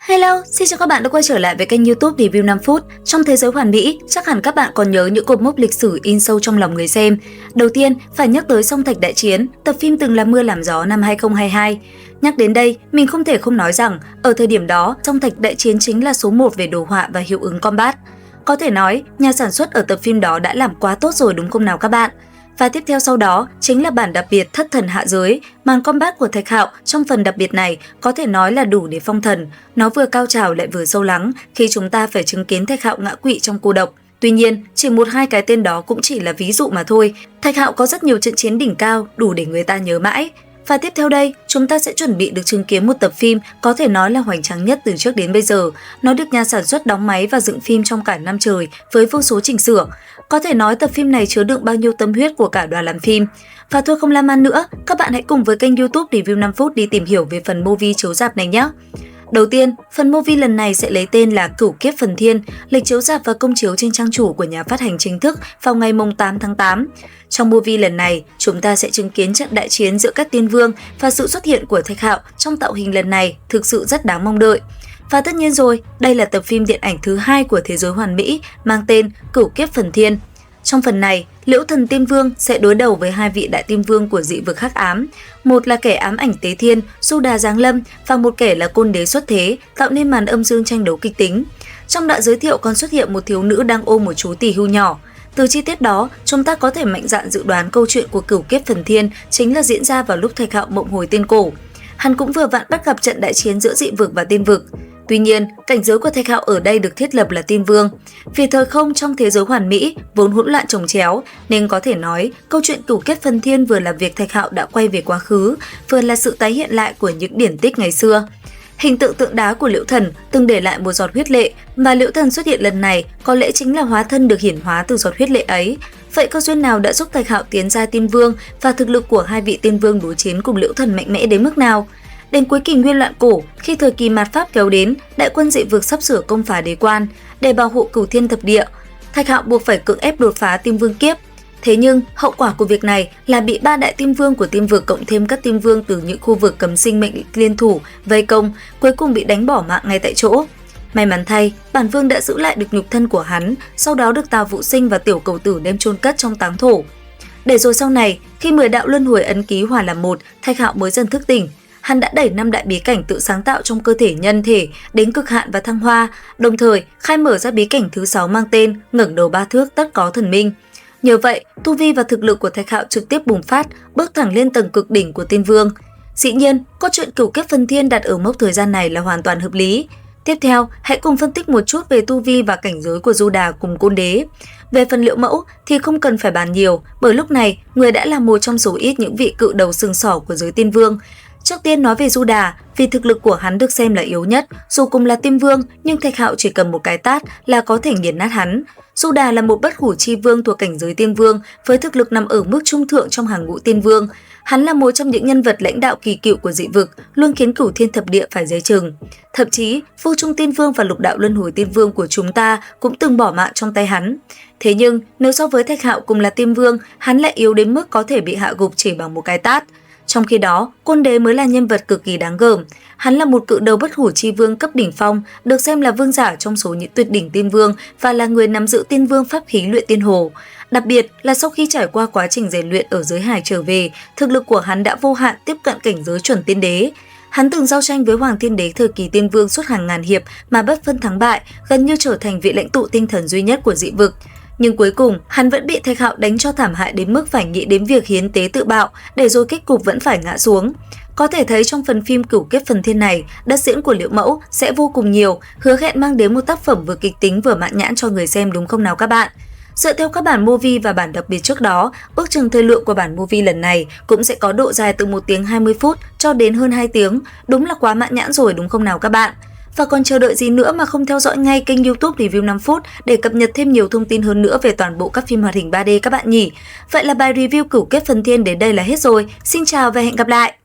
Hello, xin chào các bạn đã quay trở lại với kênh YouTube Review 5 phút. Trong thế giới hoàn mỹ, chắc hẳn các bạn còn nhớ những cột mốc lịch sử in sâu trong lòng người xem. Đầu tiên, phải nhắc tới Song Thạch Đại Chiến, tập phim từng làm mưa làm gió năm 2022. Nhắc đến đây, mình không thể không nói rằng, ở thời điểm đó, Song Thạch Đại Chiến chính là số 1 về đồ họa và hiệu ứng combat. Có thể nói, nhà sản xuất ở tập phim đó đã làm quá tốt rồi đúng không nào các bạn? Và tiếp theo sau đó chính là bản đặc biệt Thất Thần Hạ Giới. Màn combat của Thạch Hạo trong phần đặc biệt này có thể nói là đủ để phong thần. Nó vừa cao trào lại vừa sâu lắng khi chúng ta phải chứng kiến Thạch Hạo ngã quỵ trong cô độc. Tuy nhiên, chỉ một hai cái tên đó cũng chỉ là ví dụ mà thôi. Thạch Hạo có rất nhiều trận chiến đỉnh cao đủ để người ta nhớ mãi. Và tiếp theo đây, chúng ta sẽ chuẩn bị được chứng kiến một tập phim có thể nói là hoành tráng nhất từ trước đến bây giờ. Nó được nhà sản xuất đóng máy và dựng phim trong cả năm trời với vô số chỉnh sửa. Có thể nói tập phim này chứa đựng bao nhiêu tâm huyết của cả đoàn làm phim. Và thôi không lan man nữa, các bạn hãy cùng với kênh YouTube Review 5 phút đi tìm hiểu về phần movie chiếu rạp này nhé. Đầu tiên, phần movie lần này sẽ lấy tên là Cửu Kiếp Phần Thiên, lịch chiếu rạp và công chiếu trên trang chủ của nhà phát hành chính thức vào ngày 8 tháng 8. Trong movie lần này, chúng ta sẽ chứng kiến trận đại chiến giữa các tiên vương và sự xuất hiện của Thạch Hạo trong tạo hình lần này thực sự rất đáng mong đợi. Và tất nhiên rồi, đây là tập phim điện ảnh thứ 2 của thế giới hoàn mỹ mang tên Cửu Kiếp Phần Thiên. Trong phần này, Liễu Thần Tiên Vương sẽ đối đầu với hai vị đại tiên vương của dị vực hắc ám. Một là kẻ ám ảnh Tế Thiên, Du Đà giáng lâm và một kẻ là côn đế xuất thế, tạo nên màn âm dương tranh đấu kịch tính. Trong đoạn giới thiệu còn xuất hiện một thiếu nữ đang ôm một chú tỳ hưu nhỏ. Từ chi tiết đó, chúng ta có thể mạnh dạn dự đoán câu chuyện của Cửu Kiếp Phần Thiên chính là diễn ra vào lúc Thạch Hạo mộng hồi tiên cổ. Hắn cũng vừa vặn bắt gặp trận đại chiến giữa dị vực và tiên vực. Tuy nhiên, cảnh giới của Thạch Hạo ở đây được thiết lập là tiên vương. Vì thời không trong thế giới hoàn mỹ vốn hỗn loạn chồng chéo, nên có thể nói câu chuyện Cửu Kiếp Phần Thiên vừa là việc Thạch Hạo đã quay về quá khứ, vừa là sự tái hiện lại của những điển tích ngày xưa. Hình tượng tượng đá của Liễu Thần từng để lại một giọt huyết lệ, và Liễu Thần xuất hiện lần này có lẽ chính là hóa thân được hiển hóa từ giọt huyết lệ ấy. Vậy cơ duyên nào đã giúp Thạch Hạo tiến ra tiên vương, và thực lực của hai vị tiên vương đối chiến cùng Liễu Thần mạnh mẽ đến mức nào? Đến cuối kỷ nguyên loạn cổ, khi thời kỳ mạt Pháp kéo đến, đại quân dị vực sắp sửa công phá đế quan để bảo hộ Cửu Thiên thập địa. Thạch Hạo buộc phải cưỡng ép đột phá tiên vương kiếp. Thế nhưng, hậu quả của việc này là bị ba đại tiên vương của tiên vực cộng thêm các tiên vương từ những khu vực cấm sinh mệnh liên thủ vây công, cuối cùng bị đánh bỏ mạng ngay tại chỗ. May mắn thay, bản vương đã giữ lại được nhục thân của hắn, sau đó được Tào Vũ Sinh và Tiểu Cầu Tử đem chôn cất trong táng thổ. Để rồi sau này, khi 10 đạo luân hồi ấn ký hòa làm một, Thạch Hạo mới dần thức tỉnh. Hắn đã đẩy 5 đại bí cảnh tự sáng tạo trong cơ thể nhân thể đến cực hạn và thăng hoa, đồng thời khai mở ra bí cảnh thứ 6 mang tên Ngẩng Đầu Ba Thước Tất Có Thần Minh. Nhờ vậy, tu vi và thực lực của Thạch Hạo trực tiếp bùng phát, bước thẳng lên tầng cực đỉnh của tiên vương. Dĩ nhiên, câu chuyện Cửu Kiếp Phần Thiên đặt ở mốc thời gian này là hoàn toàn hợp lý. Tiếp theo, hãy cùng phân tích một chút về tu vi và cảnh giới của Du Đà cùng côn đế. Về phần Liễu Mẫu thì không cần phải bàn nhiều, bởi lúc này người đã là một trong số ít những vị cự đầu sừng sỏ của giới tiên vương. Trước tiên nói về Du Đà, vì thực lực của hắn được xem là yếu nhất, dù cùng là tiên vương nhưng Thạch Hạo chỉ cần một cái tát là có thể nghiền nát hắn. Du Đà là một bất hủ chi vương thuộc cảnh giới tiên vương với thực lực nằm ở mức trung thượng trong hàng ngũ tiên vương. Hắn là một trong những nhân vật lãnh đạo kỳ cựu của dị vực, luôn khiến Cửu Thiên thập địa phải dè chừng. Thậm chí, Vô Trung Tiên Vương và Lục Đạo Luân Hồi Tiên Vương của chúng ta cũng từng bỏ mạng trong tay hắn. Thế nhưng, nếu so với Thạch Hạo cùng là tiên vương, hắn lại yếu đến mức có thể bị hạ gục chỉ bằng một cái tát. Trong khi đó, Côn Đế mới là nhân vật cực kỳ đáng gờm. Hắn là một cự đầu bất hủ chi vương cấp đỉnh phong, được xem là vương giả trong số những tuyệt đỉnh tiên vương và là người nắm giữ tiên vương pháp khí luyện tiên hồ. Đặc biệt là sau khi trải qua quá trình rèn luyện ở giới hải trở về, thực lực của hắn đã vô hạn tiếp cận cảnh giới chuẩn tiên đế. Hắn từng giao tranh với Hoàng Thiên Đế thời kỳ tiên vương suốt hàng ngàn hiệp mà bất phân thắng bại, gần như trở thành vị lãnh tụ tinh thần duy nhất của dị vực. Nhưng cuối cùng, hắn vẫn bị Thạch Hạo đánh cho thảm hại đến mức phải nghĩ đến việc hiến tế tự bạo, để rồi kết cục vẫn phải ngã xuống. Có thể thấy trong phần phim Cửu Kiếp Phần Thiên này, đất diễn của Liễu Mẫu sẽ vô cùng nhiều, hứa hẹn mang đến một tác phẩm vừa kịch tính vừa mãn nhãn cho người xem đúng không nào các bạn? Dựa theo các bản movie và bản đặc biệt trước đó, ước chừng thời lượng của bản movie lần này cũng sẽ có độ dài từ 1 tiếng 20 phút cho đến hơn 2 tiếng, đúng là quá mãn nhãn rồi đúng không nào các bạn? Và còn chờ đợi gì nữa mà không theo dõi ngay kênh YouTube Review 5 phút để cập nhật thêm nhiều thông tin hơn nữa về toàn bộ các phim hoạt hình 3D các bạn nhỉ? Vậy là bài review Cửu Kiếp Phần Thiên đến đây là hết rồi. Xin chào và hẹn gặp lại!